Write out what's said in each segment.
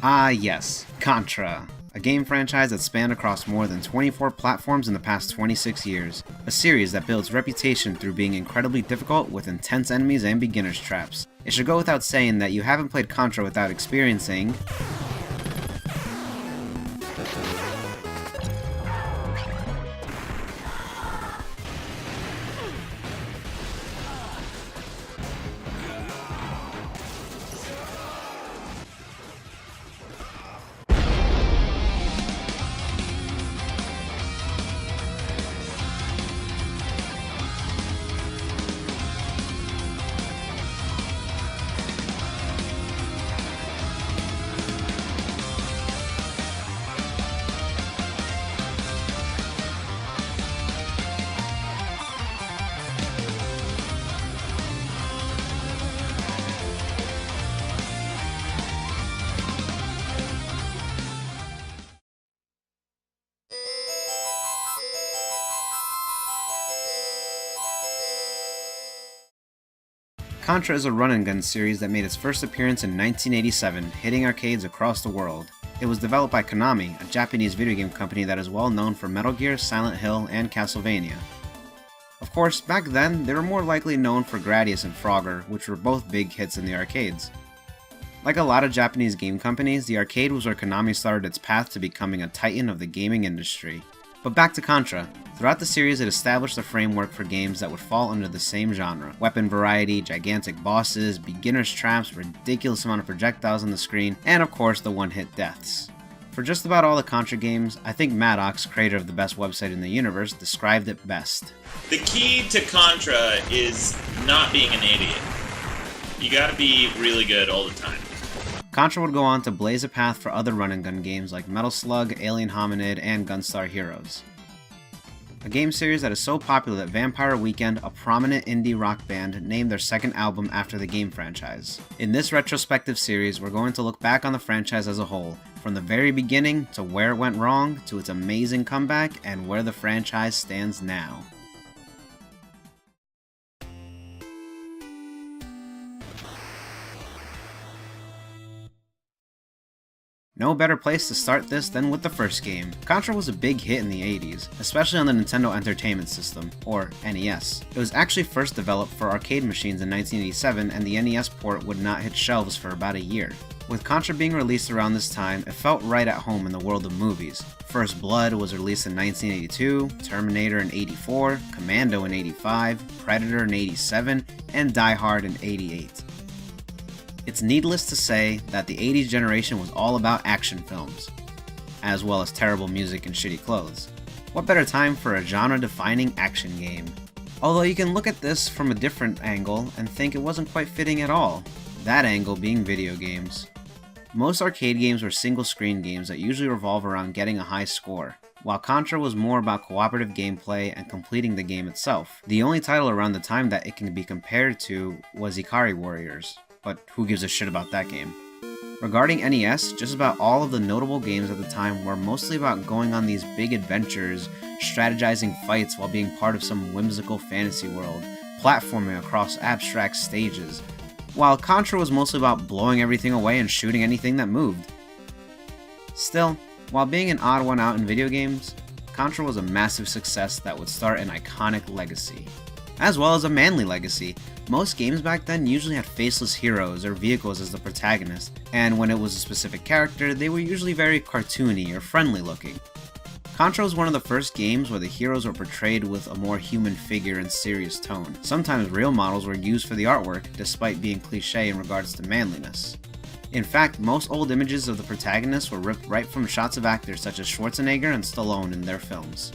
Ah yes, Contra, a game franchise that spanned across more than 24 platforms in the past 26 years, a series that builds reputation through being incredibly difficult with intense enemies and beginner's traps. It should go without saying that you haven't played Contra without experiencing Contra is a run-and-gun series that made its first appearance in 1987, hitting arcades across the world. It was developed by Konami, a Japanese video game company that is well known for Metal Gear, Silent Hill, and Castlevania. Of course, back then, they were more likely known for Gradius and Frogger, which were both big hits in the arcades. Like a lot of Japanese game companies, the arcade was where Konami started its path to becoming a titan of the gaming industry. But back to Contra. Throughout the series, it established a framework for games that would fall under the same genre. Weapon variety, gigantic bosses, beginner's traps, ridiculous amount of projectiles on the screen, and of course the one-hit deaths. For just about all the Contra games, I think Maddox, creator of the best website in the universe, described it best. The key to Contra is not being an idiot. You gotta be really good all the time. Contra would go on to blaze a path for other run-and-gun games like Metal Slug, Alien Hominid, and Gunstar Heroes. A game series that is so popular that Vampire Weekend, a prominent indie rock band, named their second album after the game franchise. In this retrospective series, we're going to look back on the franchise as a whole, from the very beginning to where it went wrong, to its amazing comeback, and where the franchise stands now. No better place to start this than with the first game. Contra was a big hit in the 80s, especially on the Nintendo Entertainment System, or NES. It was actually first developed for arcade machines in 1987, and the NES port would not hit shelves for about a year. With Contra being released around this time, it felt right at home in the world of movies. First Blood was released in 1982, Terminator in 84, Commando in 85, Predator in 87, and Die Hard in 88. It's needless to say that the 80s generation was all about action films, as well as terrible music and shitty clothes. What better time for a genre-defining action game? Although you can look at this from a different angle and think it wasn't quite fitting at all, that angle being video games. Most arcade games were single-screen games that usually revolve around getting a high score, while Contra was more about cooperative gameplay and completing the game itself. The only title around the time that it can be compared to was Ikari Warriors. But who gives a shit about that game? Regarding NES, just about all of the notable games at the time were mostly about going on these big adventures, strategizing fights while being part of some whimsical fantasy world, platforming across abstract stages, while Contra was mostly about blowing everything away and shooting anything that moved. Still, while being an odd one out in video games, Contra was a massive success that would start an iconic legacy. As well as a manly legacy. Most games back then usually had faceless heroes or vehicles as the protagonist, and when it was a specific character, they were usually very cartoony or friendly looking. Contra was one of the first games where the heroes were portrayed with a more human figure and serious tone. Sometimes real models were used for the artwork, despite being cliché in regards to manliness. In fact, most old images of the protagonists were ripped right from shots of actors such as Schwarzenegger and Stallone in their films.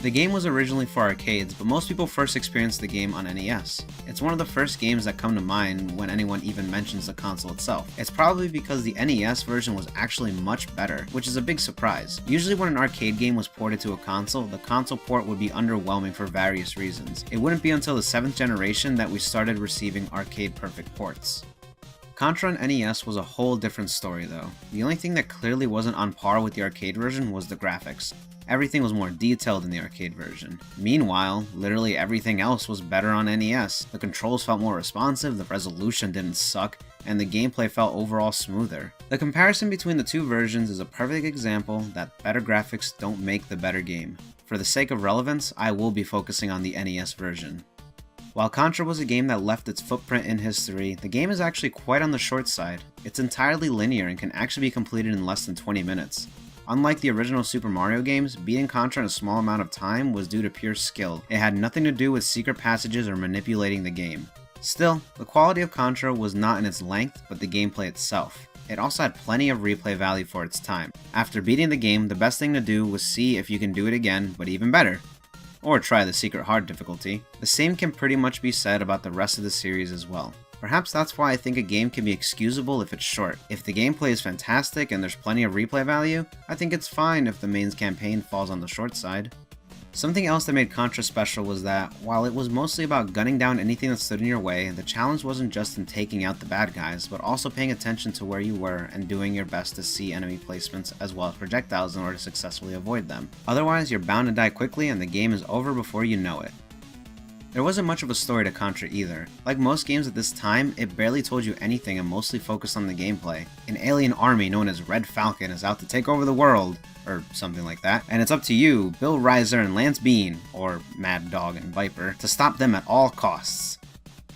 The game was originally for arcades, but most people first experienced the game on NES. It's one of the first games that come to mind when anyone even mentions the console itself. It's probably because the NES version was actually much better, which is a big surprise. Usually when an arcade game was ported to a console, the console port would be underwhelming for various reasons. It wouldn't be until the 7th generation that we started receiving arcade-perfect ports. Contra on NES was a whole different story though. The only thing that clearly wasn't on par with the arcade version was the graphics. Everything was more detailed in the arcade version. Meanwhile, literally everything else was better on NES. The controls felt more responsive, the resolution didn't suck, and the gameplay felt overall smoother. The comparison between the two versions is a perfect example that better graphics don't make the better game. For the sake of relevance, I will be focusing on the NES version. While Contra was a game that left its footprint in history, the game is actually quite on the short side. It's entirely linear and can actually be completed in less than 20 minutes. Unlike the original Super Mario games, beating Contra in a small amount of time was due to pure skill. It had nothing to do with secret passages or manipulating the game. Still, the quality of Contra was not in its length, but the gameplay itself. It also had plenty of replay value for its time. After beating the game, the best thing to do was see if you can do it again, but even better. Or try the secret hard difficulty. The same can pretty much be said about the rest of the series as well. Perhaps that's why I think a game can be excusable if it's short. If the gameplay is fantastic and there's plenty of replay value, I think it's fine if the main campaign falls on the short side. Something else that made Contra special was that, while it was mostly about gunning down anything that stood in your way, the challenge wasn't just in taking out the bad guys, but also paying attention to where you were and doing your best to see enemy placements as well as projectiles in order to successfully avoid them. Otherwise, you're bound to die quickly and the game is over before you know it. There wasn't much of a story to Contra either. Like most games at this time, it barely told you anything and mostly focused on the gameplay. An alien army known as Red Falcon is out to take over the world, or something like that, and it's up to you, Bill Reiser and Lance Bean, or Mad Dog and Viper, to stop them at all costs.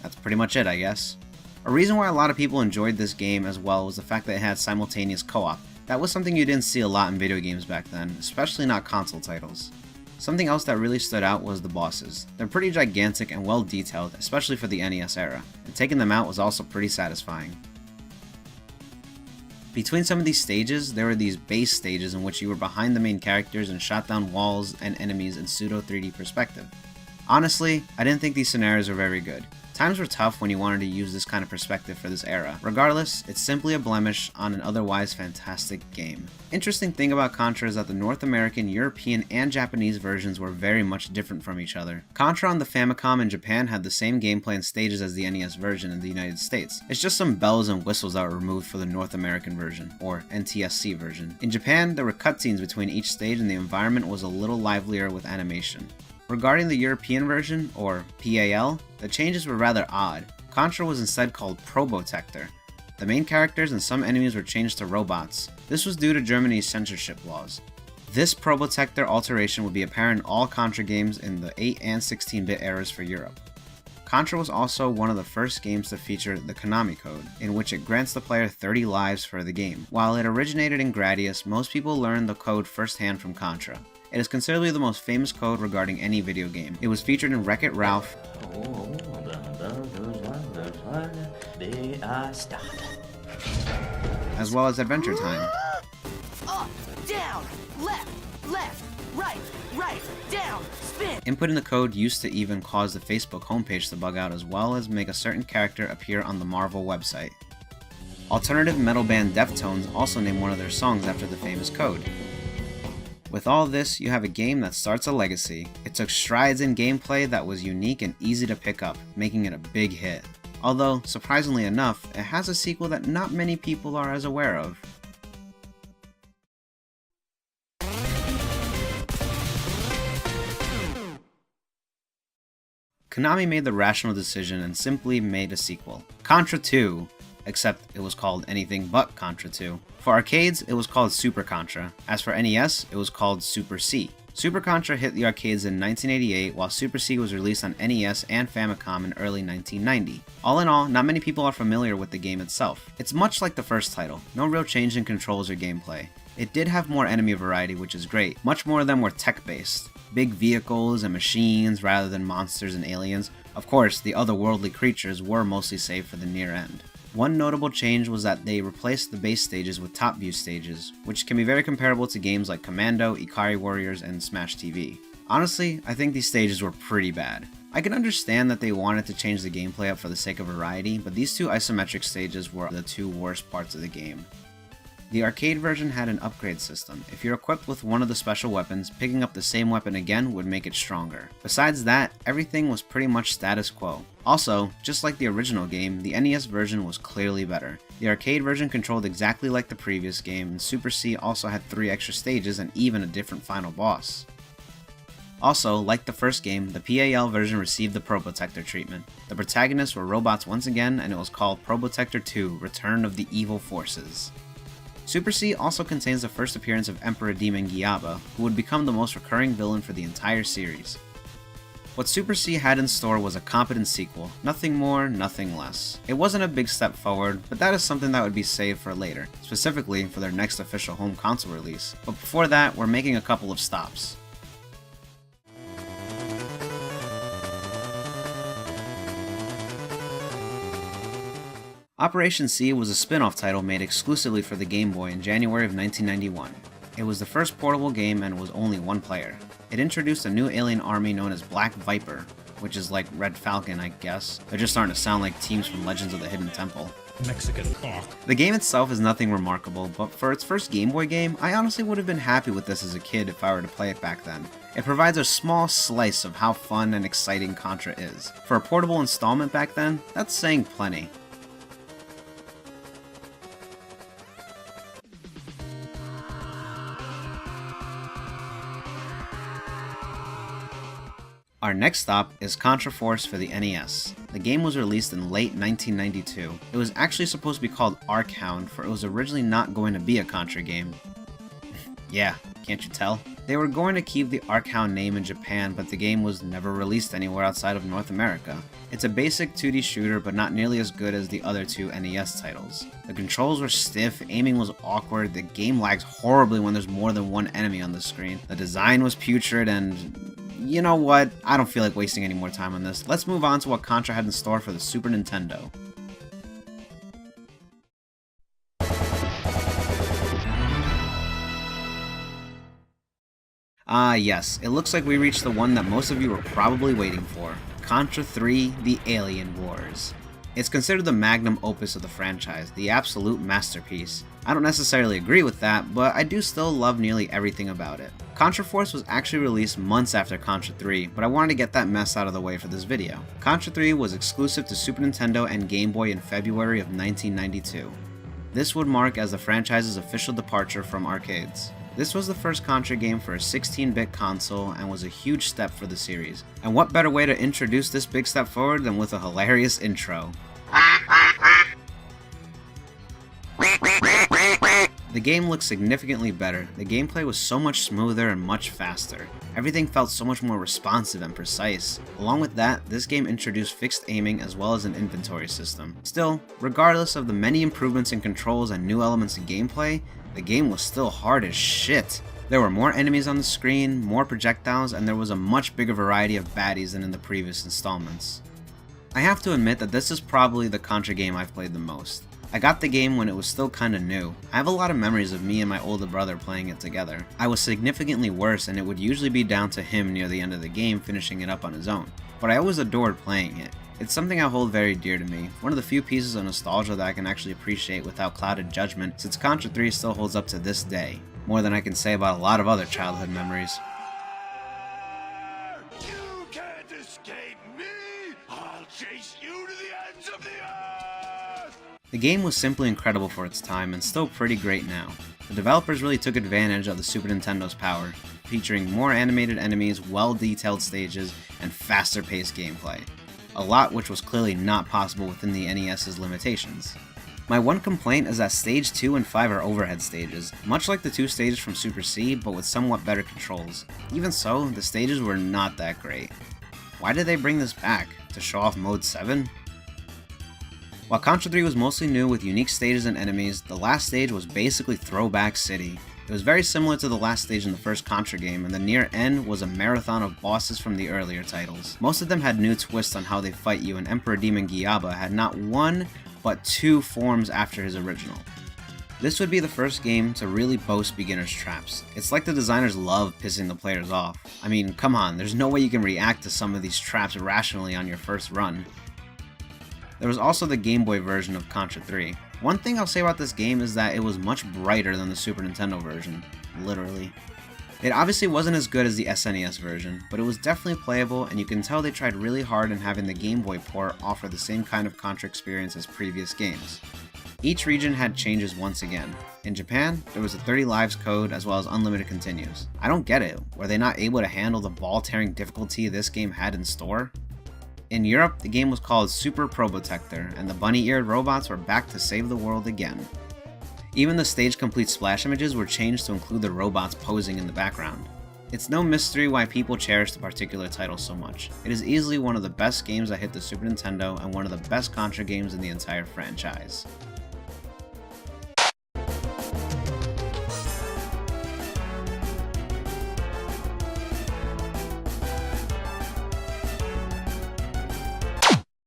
That's pretty much it, I guess. A reason why a lot of people enjoyed this game as well was the fact that it had simultaneous co-op. That was something you didn't see a lot in video games back then, especially not console titles. Something else that really stood out was the bosses. They're pretty gigantic and well detailed, especially for the NES era, and taking them out was also pretty satisfying. Between some of these stages, there were these base stages in which you were behind the main characters and shot down walls and enemies in pseudo 3D perspective. Honestly, I didn't think these scenarios were very good. Times were tough when you wanted to use this kind of perspective for this era. Regardless, it's simply a blemish on an otherwise fantastic game. Interesting thing about Contra is that the North American, European, and Japanese versions were very much different from each other. Contra on the Famicom in Japan had the same gameplay and stages as the NES version in the United States. It's just some bells and whistles that were removed for the North American version, or NTSC version. In Japan, there were cutscenes between each stage and the environment was a little livelier with animation. Regarding the European version, or PAL, the changes were rather odd. Contra was instead called Probotector. The main characters and some enemies were changed to robots. This was due to Germany's censorship laws. This Probotector alteration would be apparent in all Contra games in the 8 and 16-bit eras for Europe. Contra was also one of the first games to feature the Konami code, in which it grants the player 30 lives for the game. While it originated in Gradius, most people learned the code firsthand from Contra. It is considered the most famous code regarding any video game. It was featured in Wreck-It Ralph, as well as Adventure Time. Up, down, left, right, down, spin. Inputting the code used to even cause the Facebook homepage to bug out, as well as make a certain character appear on the Marvel website. Alternative metal band Deftones also named one of their songs after the famous code. With all this, you have a game that starts a legacy. It took strides in gameplay that was unique and easy to pick up, making it a big hit. Although, surprisingly enough, it has a sequel that not many people are as aware of. Konami made the rational decision and simply made a sequel, Contra II, except it was called anything but Contra II. For arcades, it was called Super Contra. As for NES, it was called Super C. Super Contra hit the arcades in 1988, while Super C was released on NES and Famicom in early 1990. All in all, not many people are familiar with the game itself. It's much like the first title, no real change in controls or gameplay. It did have more enemy variety, which is great. Much more of them were tech-based. Big vehicles and machines rather than monsters and aliens. Of course, the otherworldly creatures were mostly saved for the near end. One notable change was that they replaced the base stages with top view stages, which can be very comparable to games like Commando, Ikari Warriors, and Smash TV. Honestly, I think these stages were pretty bad. I can understand that they wanted to change the gameplay up for the sake of variety, but these two isometric stages were the two worst parts of the game. The arcade version had an upgrade system. If you're equipped with one of the special weapons, picking up the same weapon again would make it stronger. Besides that, everything was pretty much status quo. Also, just like the original game, the NES version was clearly better. The arcade version controlled exactly like the previous game, and Super C also had 3 extra stages and even a different final boss. Also, like the first game, the PAL version received the Probotector treatment. The protagonists were robots once again, and it was called Probotector II: Return of the Evil Forces. Super C also contains the first appearance of Emperor Demon Giaba, who would become the most recurring villain for the entire series. What Super C had in store was a competent sequel, nothing more, nothing less. It wasn't a big step forward, but that is something that would be saved for later, specifically for their next official home console release. But before that, we're making a couple of stops. Operation C was a spin-off title made exclusively for the Game Boy in January of 1991. It was the first portable game and was only 1 player. It introduced a new alien army known as Black Viper, which is like Red Falcon, I guess. They're just starting to sound like teams from Legends of the Hidden Temple. Mexican cock. The game itself is nothing remarkable, but for its first Game Boy game, I honestly would have been happy with this as a kid if I were to play it back then. It provides a small slice of how fun and exciting Contra is. For a portable installment back then, that's saying plenty. Our next stop is Contra Force for the NES. The game was released in late 1992. It was actually supposed to be called Arkhound, for it was originally not going to be a Contra game. Yeah, can't you tell? They were going to keep the Arkhound name in Japan, but the game was never released anywhere outside of North America. It's a basic 2D shooter, but not nearly as good as the other 2 NES titles. The controls were stiff, aiming was awkward, the game lags horribly when there's more than one enemy on the screen, the design was putrid, and you know what? I don't feel like wasting any more time on this. Let's move on to what Contra had in store for the Super Nintendo. Ah yes, it looks like we reached the one that most of you were probably waiting for. Contra III: The Alien Wars. It's considered the magnum opus of the franchise, the absolute masterpiece. I don't necessarily agree with that, but I do still love nearly everything about it. Contra Force was actually released months after Contra 3, but I wanted to get that mess out of the way for this video. Contra 3 was exclusive to Super Nintendo and Game Boy in February of 1992. This would mark as the franchise's official departure from arcades. This was the first Contra game for a 16-bit console and was a huge step for the series. And what better way to introduce this big step forward than with a hilarious intro. The game looked significantly better, the gameplay was so much smoother and much faster. Everything felt so much more responsive and precise. Along with that, this game introduced fixed aiming as well as an inventory system. Still, regardless of the many improvements in controls and new elements in gameplay, the game was still hard as shit. There were more enemies on the screen, more projectiles, and there was a much bigger variety of baddies than in the previous installments. I have to admit that this is probably the Contra game I've played the most. I got the game when it was still kinda new. I have a lot of memories of me and my older brother playing it together. I was significantly worse and it would usually be down to him near the end of the game finishing it up on his own. But I always adored playing it. It's something I hold very dear to me, one of the few pieces of nostalgia that I can actually appreciate without clouded judgment, since Contra 3 still holds up to this day. More than I can say about a lot of other childhood memories. You can't escape me! I'll chase you to the ends of the earth! The game was simply incredible for its time and still pretty great now. The developers really took advantage of the Super Nintendo's power, featuring more animated enemies, well-detailed stages, and faster-paced gameplay. A lot which was clearly not possible within the NES's limitations. My one complaint is that Stage 2 and 5 are overhead stages, much like the 2 stages from Super C, but with somewhat better controls. Even so, the stages were not that great. Why did they bring this back? To show off Mode 7? While Contra 3 was mostly new with unique stages and enemies, the last stage was basically Throwback City. It was very similar to the last stage in the first Contra game, and the near end was a marathon of bosses from the earlier titles. Most of them had new twists on how they fight you, and Emperor Demon Giaba had not one, but 2 forms after his original. This would be the first game to really boast beginner's traps. It's like the designers love pissing the players off. I mean, come on, there's no way you can react to some of these traps rationally on your first run. There was also the Game Boy version of Contra 3. One thing I'll say about this game is that it was much brighter than the Super Nintendo version, literally. It obviously wasn't as good as the SNES version, but it was definitely playable, and you can tell they tried really hard in having the Game Boy port offer the same kind of Contra experience as previous games. Each region had changes once again. In Japan, there was a 30 lives code as well as unlimited continues. I don't get it, were they not able to handle the ball-tearing difficulty this game had in store? In Europe, the game was called Super Probotector, and the bunny-eared robots were back to save the world again. Even the stage-complete splash images were changed to include the robots posing in the background. It's no mystery why people cherish the particular title so much. It is easily one of the best games that hit the Super Nintendo and one of the best Contra games in the entire franchise.